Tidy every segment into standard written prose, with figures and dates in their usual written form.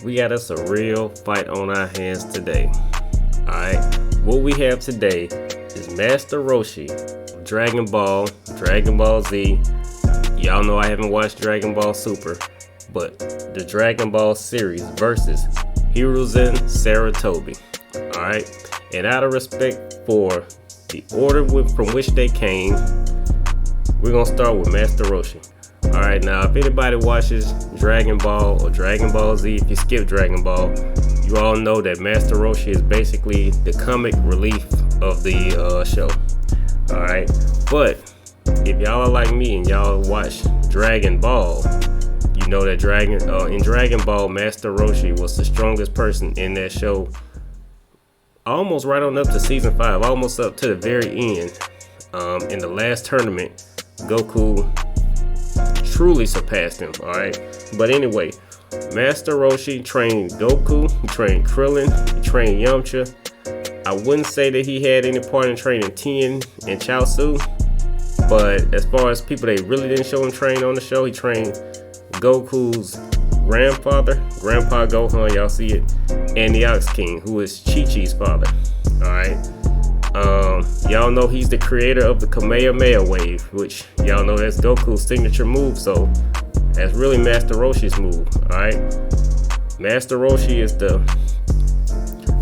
we got us a real fight on our hands today. Alright, what we have today is Master Roshi, Dragon Ball Z. Y'all know I haven't watched Dragon Ball Super, but the Dragon Ball series versus Hiruzen Sarutobi. Alright, and out of respect for the order from which they came, we're gonna start with Master Roshi. Alright, now if anybody watches Dragon Ball or Dragon Ball Z, if you skip Dragon Ball, you all know that Master Roshi is basically the comic relief of the show. Alright, but if y'all are like me and y'all watch Dragon Ball, you know that in Dragon Ball, Master Roshi was the strongest person in that show, almost right on up to season 5, almost up to the very end. In the last tournament, Goku truly surpassed him. Alright, but anyway, Master Roshi trained Goku, he trained Krillin, he trained Yamcha. I wouldn't say that he had any part in training Tien and Chaozu, but as far as people they really didn't show him train on the show, he trained Goku's grandfather, Grandpa Gohan, y'all see it, and the Ox King, who is Chi-Chi's father. Alright, y'all know he's the creator of the Kamehameha wave, which y'all know that's Goku's signature move, so that's really Master Roshi's move. Alright, Master Roshi is the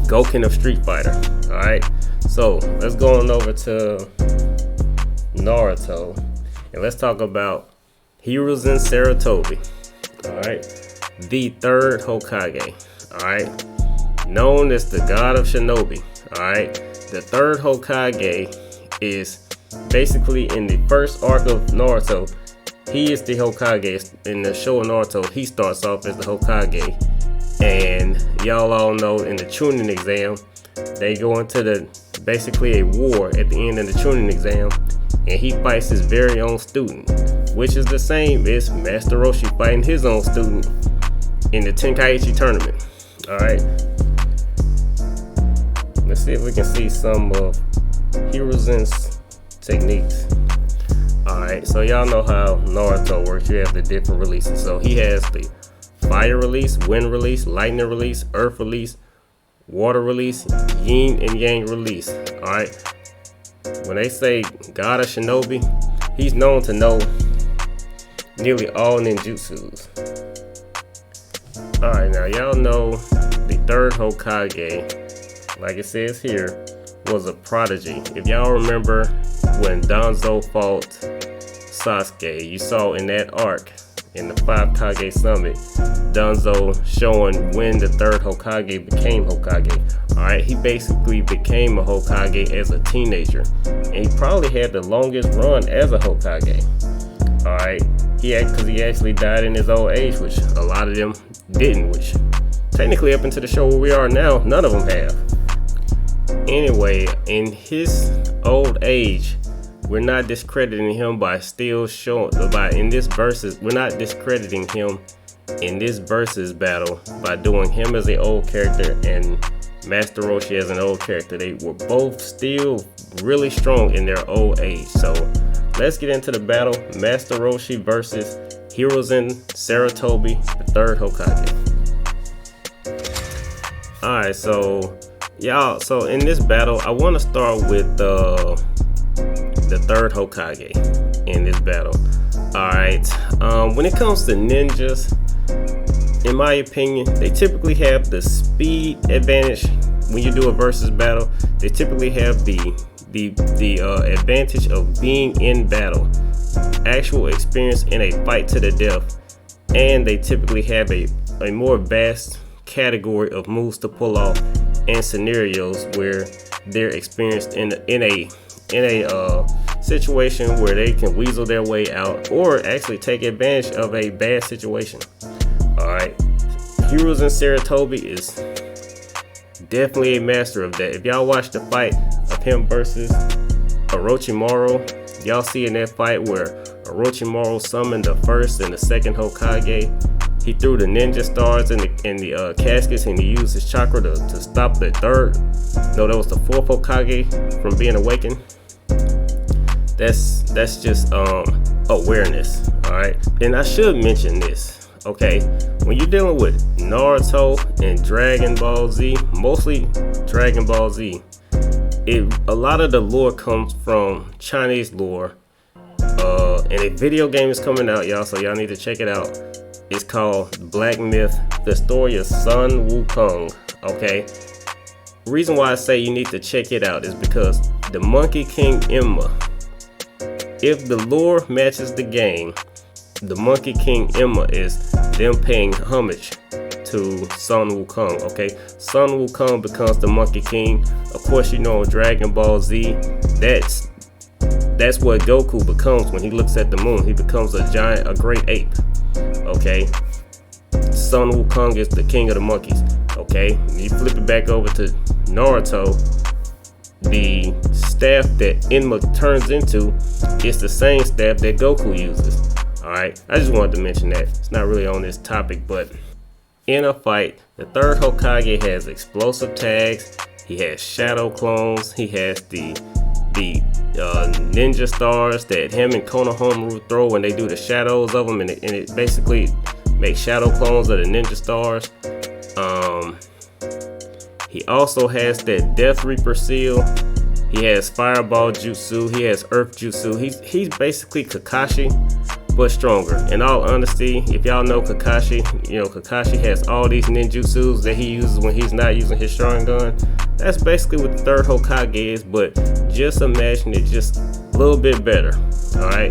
Goken of Street Fighter. Alright, so let's go on over to Naruto and let's talk about Hiruzen Sarutobi. Alright, the third Hokage. Alright, known as the god of shinobi. Alright, the third Hokage is basically in the first arc of Naruto. He is the Hokage. In the show of Naruto, he starts off as the Hokage. And y'all all know in the Chunin exam, they go into basically a war at the end of the Chunin exam, and he fights his very own student, which is the same as Master Roshi fighting his own student in the Tenkaichi tournament. Alright, let's see if we can see some of Hiruzen's techniques. Alright, so y'all know how Naruto works. You have the different releases. So he has the fire release, wind release, lightning release, earth release, water release, yin and yang release. Alright, when they say God of Shinobi, he's known to know nearly all ninjutsus. Alright, now y'all know the third Hokage, like it says here, was a prodigy. If y'all remember when Danzo fought Sasuke, you saw in that arc, in the 5 Kage Summit, Danzo showing when the third Hokage became Hokage. Alright, he basically became a Hokage as a teenager, and he probably had the longest run as a Hokage. Alright, because he actually died in his old age, which a lot of them didn't, which technically up into the show where we are now, none of them have. Anyway, in his old age, we're not discrediting him by still showing, in this versus, we're not discrediting him in this versus battle by doing him as an old character and Master Roshi as an old character. They were both still really strong in their old age. So let's get into the battle. Master Roshi versus Hiruzen Sarutobi, the third Hokage. Alright, so y'all, so in this battle, I want to start with the third Hokage in this battle. Alright, when it comes to ninjas, in my opinion, they typically have the speed advantage. When you do a versus battle, they typically have the advantage of being in battle, actual experience in a fight to the death, and they typically have a more vast category of moves to pull off and scenarios where they're experienced in a situation where they can weasel their way out or actually take advantage of a bad situation. Alright, Hiruzen Sarutobi is definitely a master of that. If y'all watch the fight of him versus Orochimaru, y'all see in that fight where Orochimaru summoned the first and the second Hokage. He threw the ninja stars in the caskets, and he used his chakra to stop the third. No, that was the fourth Hokage from being awakened. That's just awareness. All right, and I should mention this. Okay, when you're dealing with Naruto and Dragon Ball Z, mostly Dragon Ball Z, a lot of the lore comes from Chinese lore. And a video game is coming out, y'all, so y'all need to check it out. It's called Black Myth, the story of Sun Wukong. Okay, reason why I say you need to check it out is because the Monkey King Emma, if the lore matches the game, the Monkey King Emma is them paying homage to Sun Wukong. Okay, Sun Wukong becomes the Monkey King. Of course, you know, in Dragon Ball Z, that's what Goku becomes when he looks at the moon. He becomes a great ape. Okay, Sun Wukong is the king of the monkeys. Okay, you flip it back over to Naruto, the staff that Enma turns into is the same staff that Goku uses. Alright, I just wanted to mention that. It's not really on this topic, but in a fight, the third Hokage has explosive tags, he has shadow clones, he has the ninja stars that him and Konohamaru throw when they do the shadows of them, and it basically makes shadow clones of the ninja stars. He also has that Death Reaper seal. He has Fireball Jutsu. He has Earth Jutsu. He's basically Kakashi, but stronger. In all honesty, if y'all know Kakashi, you know Kakashi has all these ninjutsus that he uses when he's not using his Sharingan. That's basically what the third Hokage is, but just imagine it just a little bit better. All right.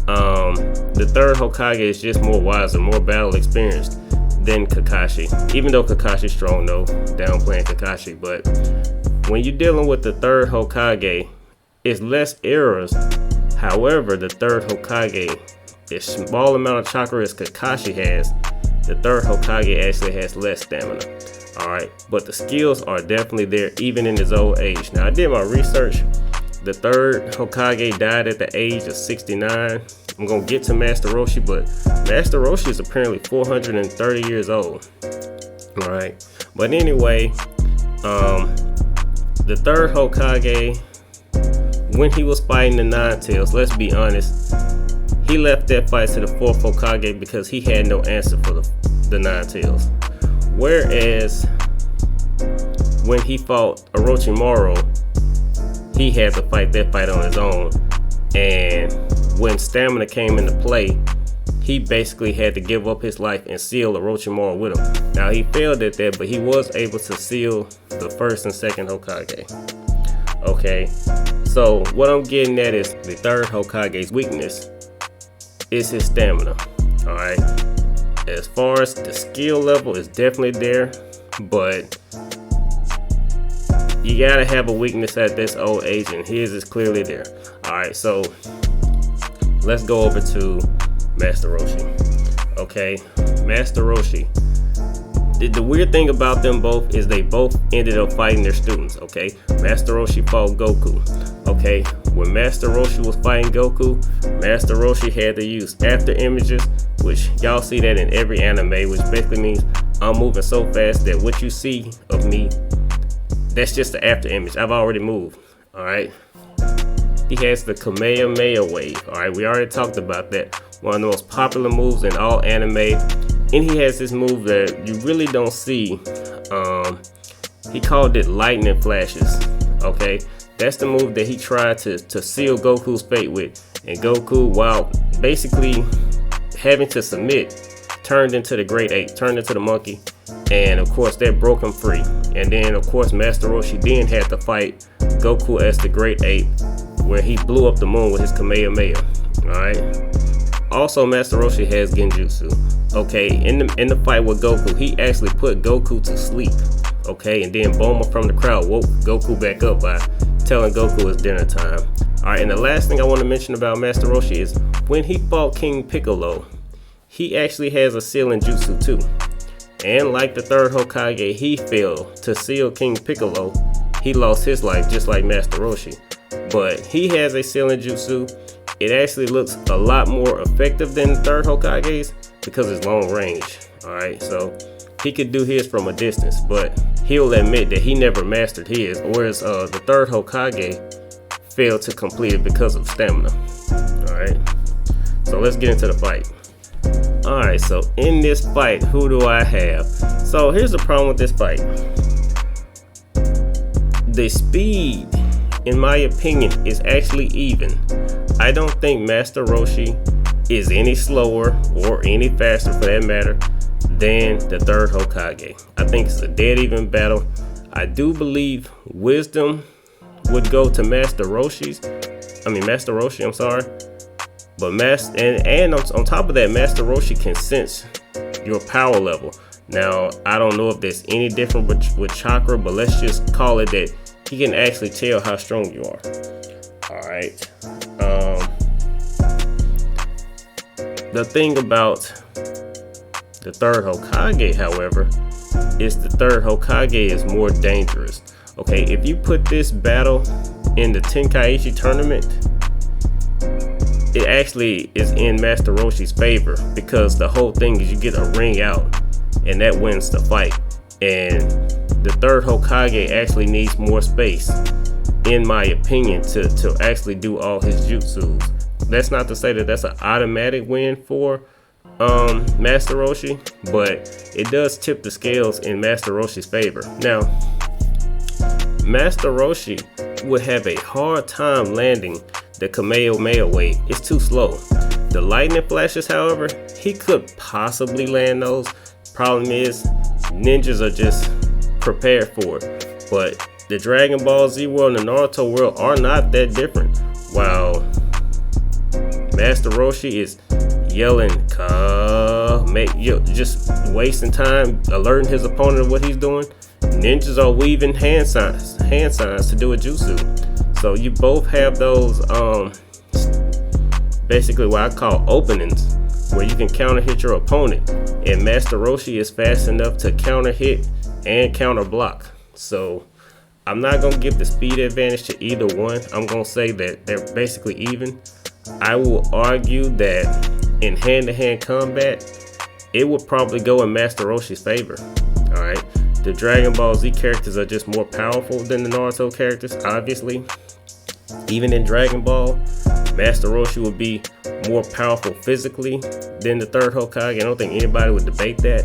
The third Hokage is just more wiser, more battle experienced than Kakashi. Even though Kakashi's strong, though, downplaying Kakashi. But when you're dealing with the third Hokage, it's less errors. However, the third Hokage, as small amount of chakra as Kakashi has, the third Hokage actually has less stamina. Alright, but the skills are definitely there even in his old age. Now, I did my research. The third Hokage died at the age of 69. I'm going to get to Master Roshi, but Master Roshi is apparently 430 years old. Alright, but anyway, the third Hokage, when he was fighting the Nine Tails, let's be honest, he left that fight to the fourth Hokage because he had no answer for the Nine Tails. Whereas when he fought Orochimaru, he had to fight that fight on his own. And when stamina came into play, he basically had to give up his life and seal Orochimaru with him. Now, he failed at that, but he was able to seal the first and second Hokage. Okay, so what I'm getting at is the third Hokage's weakness is his stamina. Alright, as far as the skill level is definitely there, but you gotta have a weakness at this old age, and his is clearly there. Alright, so let's go over to Master Roshi. Okay, Master Roshi. The weird thing about them both is they both ended up fighting their students. Okay, Master Roshi fought Goku. Okay, when Master Roshi was fighting Goku, Master Roshi had to use after images, which y'all see that in every anime, which basically means I'm moving so fast that what you see of me, that's just the after image. I've already moved. Alright, he has the Kamehameha wave. Alright, we already talked about that. One of the most popular moves in all anime. And he has this move that you really don't see. He called it lightning flashes. Okay, that's the move that he tried to seal Goku's fate with. And Goku, while basically having to submit, turned into the great ape, turned into the monkey. And of course that broke him free. And then of course Master Roshi then had to fight Goku as the great ape, where he blew up the moon with his Kamehameha. Alright. Also, Master Roshi has Genjutsu. Okay, in the fight with Goku, he actually put Goku to sleep. Okay, and then Bulma from the crowd woke Goku back up by telling Goku it's dinner time. Alright, and the last thing I want to mention about Master Roshi is when he fought King Piccolo, he actually has a sealing jutsu too. And like the third Hokage, he failed to seal King Piccolo. He lost his life just like Master Roshi. But he has a sealing jutsu. It actually looks a lot more effective than the third Hokage's because it's long range. Alright, so he could do his from a distance, but he'll admit that he never mastered his, whereas the third Hokage failed to complete it because of stamina. Alright, so let's get into the fight. Alright, so in this fight, who do I have? So here's the problem with this fight. The speed, in my opinion, is actually even. I don't think Master Roshi is any slower or any faster, for that matter, than the third Hokage. I think it's a dead even battle. I do believe wisdom would go to Master Roshi, I'm sorry. But on top of that, Master Roshi can sense your power level. Now, I don't know if there's any different with chakra, but let's just call it that he can actually tell how strong you are. Alright. The thing about the third Hokage, however, is the third Hokage is more dangerous. Okay, if you put this battle in the Tenkaichi tournament, it actually is in Master Roshi's favor, because the whole thing is you get a ring out and that wins the fight. And the third Hokage actually needs more space, in my opinion, to actually do all his jutsus. That's not to say that that's an automatic win for Master Roshi, but it does tip the scales in Master Roshi's favor. Now, Master Roshi would have a hard time landing the Kamehameha wave. It's too slow. The lightning flashes, however, he could possibly land those. Problem is, ninjas are just prepared for it. But the Dragon Ball Z world and the Naruto world are not that different. While Master Roshi is yelling, just wasting time, alerting his opponent of what he's doing, ninjas are weaving hand signs to do a jutsu. So you both have those basically what I call openings, where you can counter hit your opponent, and Master Roshi is fast enough to counter hit and counter block. So I'm not gonna give the speed advantage to either one. I'm gonna say that they're basically even. I will argue that in hand-to-hand combat, it would probably go in Master Roshi's favor. Alright, the Dragon Ball Z characters are just more powerful than the Naruto characters, obviously. Even in Dragon Ball, Master Roshi would be more powerful physically than the third Hokage. I don't think anybody would debate that.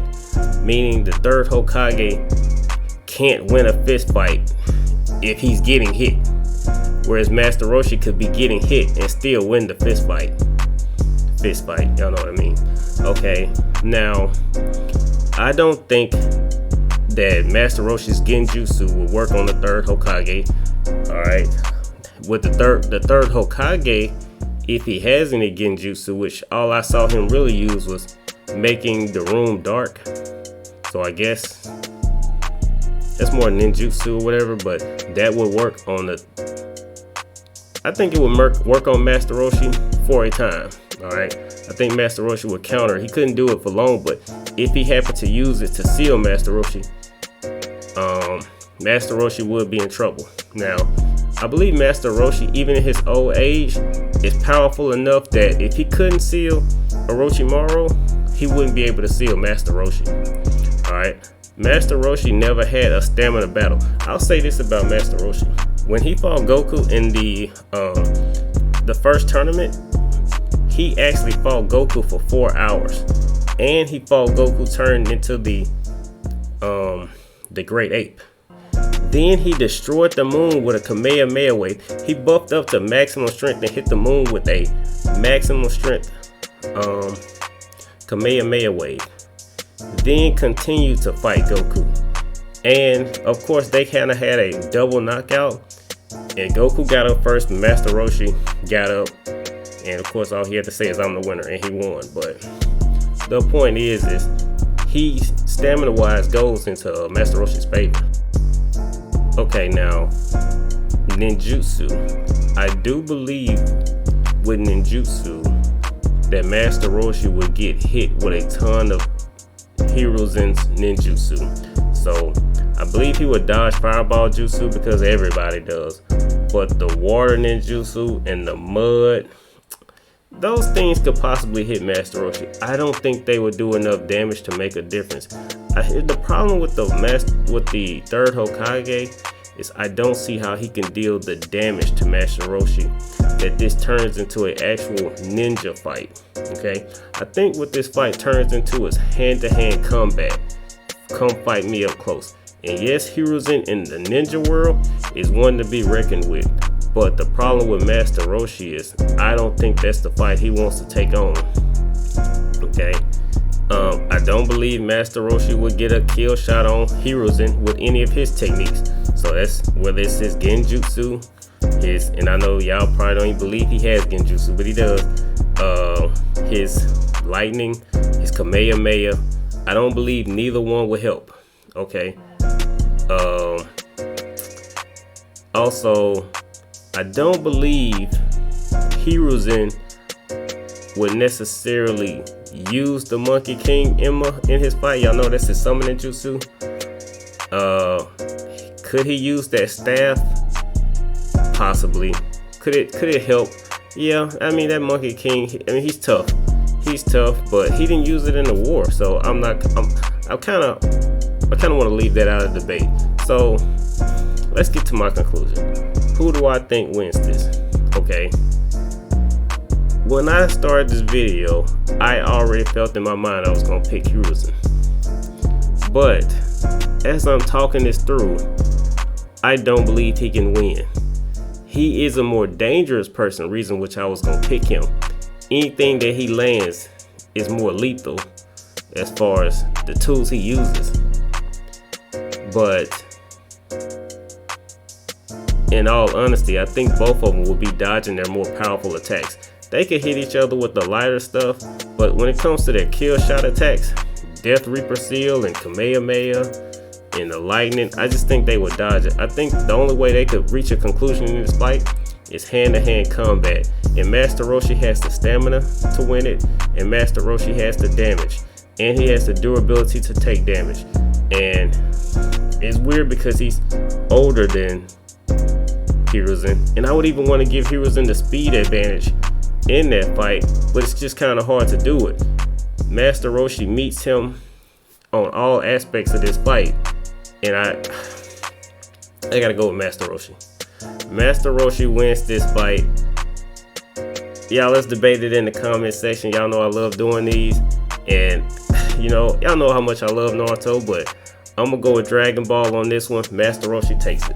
Meaning the third Hokage can't win a fist fight if he's getting hit, whereas Master Roshi could be getting hit and still win the fist fight. Y'all know what I mean. Okay, now I don't think that Master Roshi's Genjutsu will work on the third Hokage. Alright, with the third Hokage, if he has any Genjutsu, which all I saw him really use was making the room dark, so I guess that's more ninjutsu or whatever, but that would work on I think it would work on Master Roshi for a time. Alright, I think Master Roshi would counter. He couldn't do it for long, but if he happened to use it to seal Master Roshi, Master Roshi would be in trouble. Now, I believe Master Roshi, even in his old age, is powerful enough that if he couldn't seal Orochimaru, he wouldn't be able to seal Master Roshi. Alright, Master Roshi never had a stamina battle. I'll say this about Master Roshi. When he fought Goku in the first tournament, he actually fought Goku for 4 hours, and he fought Goku turned into the Great Ape. Then he destroyed the moon with a Kamehameha wave. He buffed up to maximum strength and hit the moon with a maximum strength Kamehameha wave. Then continued to fight Goku. And of course they kind of had a double knockout. And Goku got up first, and Master Roshi got up. And of course all he had to say is I'm the winner, and he won. But the point is he stamina wise goes into Master Roshi's favor. Okay, now ninjutsu. I do believe with ninjutsu that Master Roshi would get hit with a ton of Hiruzen's ninjutsu. So I believe he would dodge fireball jutsu because everybody does. But the water ninjutsu and the mud, those things could possibly hit Master Roshi. I don't think they would do enough damage to make a difference. The problem with the third Hokage is I don't see how he can deal the damage to Master Roshi. that this turns into an actual ninja fight. Okay, I think what this fight turns into is hand-to-hand combat. Come fight me up close. And yes, Hiruzen in the ninja world is one to be reckoned with. But the problem with Master Roshi is I don't think that's the fight he wants to take on. Okay. I don't believe Master Roshi would get a kill shot on Hiruzen with any of his techniques. So that's whether it's his genjutsu, and I know y'all probably don't even believe he has genjutsu, but he does. His lightning, his Kamehameha. I don't believe neither one would help. Okay. Also, I don't believe Hiruzen would necessarily use the Monkey King Emma in his fight. Y'all know that's his summoning jutsu. Could he use that staff? Possibly. Could it help? Yeah, I mean that Monkey King, he's tough. He's tough, but he didn't use it in the war, so I kind of want to leave that out of debate. So let's get to my conclusion. Who do I think wins this? Okay. When I started this video, I already felt in my mind I was going to pick Hiruzen. But as I'm talking this through, I don't believe he can win. He is a more dangerous person, reason which I was going to pick him. Anything that he lands is more lethal as far as the tools he uses. But in all honesty, I think both of them will be dodging their more powerful attacks. They could hit each other with the lighter stuff, but when it comes to their kill shot attacks, Death Reaper Seal and Kamehameha and the lightning, I just think they would dodge it. I think the only way they could reach a conclusion in this fight is hand-to-hand combat. And Master Roshi has the stamina to win it, and Master Roshi has the damage, and he has the durability to take damage. And it's weird because he's older than Hiruzen, and I would even want to give Hiruzen the speed advantage in that fight, but it's just kind of hard to do it. Master Roshi meets him on all aspects of this fight, and I gotta go with Master Roshi. Master Roshi wins this fight. Y'all, let's debate it in the comment section. Y'all know I love doing these, and y'all know how much I love Naruto, but I'm gonna go with Dragon Ball on this one. Master Roshi takes it.